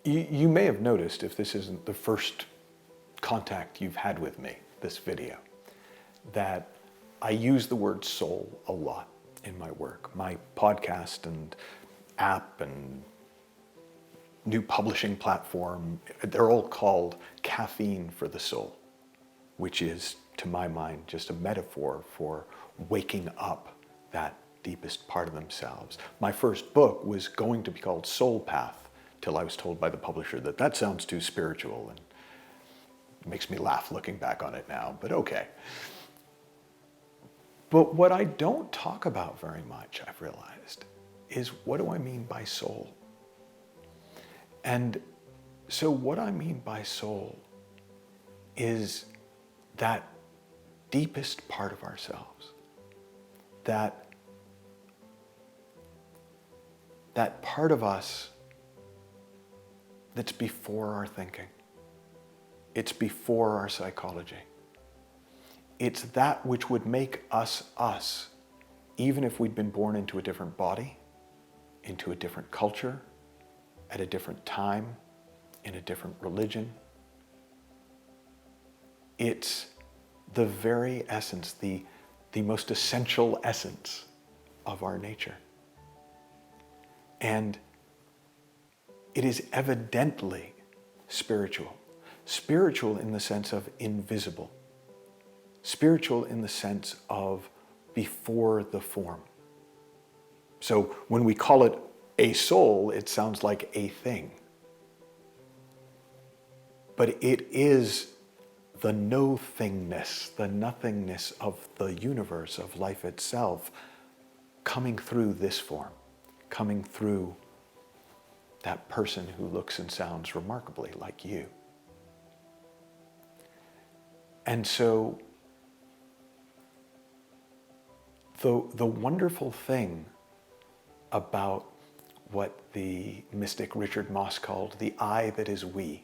You may have noticed, if this isn't the first contact you've had with me, this video, that I use the word soul a lot in my work. My podcast and app and new publishing platform, they're all called Caffeine for the Soul, which is, to my mind, just a metaphor for waking up that deepest part of themselves. My first book was going to be called Soul Path, till I was told by the publisher that that sounds too spiritual, and it makes me laugh looking back on it now, but okay. But what I don't talk about very much, I've realized, is what do I mean by soul? And so what I mean by soul is that deepest part of ourselves, that part of us that's before our thinking. It's before our psychology. It's that which would make us us, even if we'd been born into a different body, into a different culture, at a different time, in a different religion. It's the very essence, the most essential essence of our nature. And it is evidently spiritual. Spiritual in the sense of invisible. Spiritual in the sense of before the form. So when we call it a soul, it sounds like a thing. But it is the no-thingness, the nothingness of the universe, of life itself, coming through this form, coming through that person who looks and sounds remarkably like you. And so the wonderful thing about what the mystic Richard Moss called the I that is we,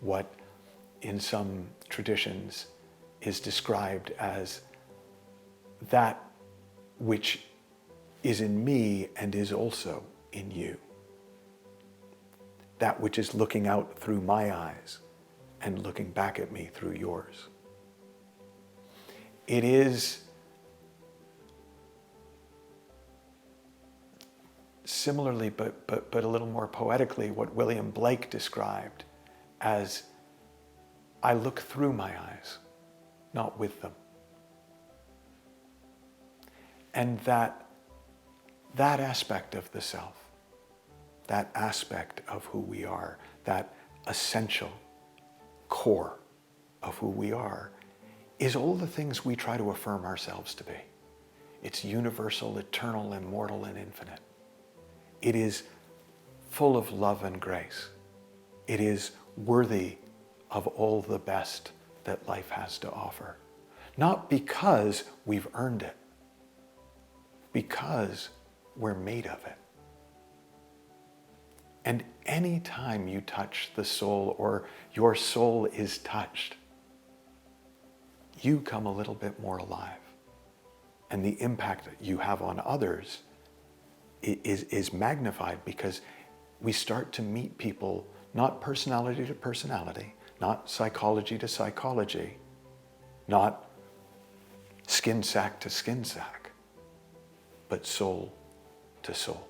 what in some traditions is described as that which is in me and is also in you. That which is looking out through my eyes and looking back at me through yours. It is similarly, but a little more poetically, what William Blake described as I look through my eyes, not with them. And that aspect of the self, that aspect of who we are, that essential core of who we are, is all the things we try to affirm ourselves to be. It's universal, eternal, immortal, and infinite. It is full of love and grace. It is worthy of all the best that life has to offer. Not because we've earned it, because we're made of it. And any time you touch the soul, or your soul is touched, you come a little bit more alive. And the impact that you have on others is magnified, because we start to meet people, not personality to personality, not psychology to psychology, not skin sack to skin sack, but soul to soul.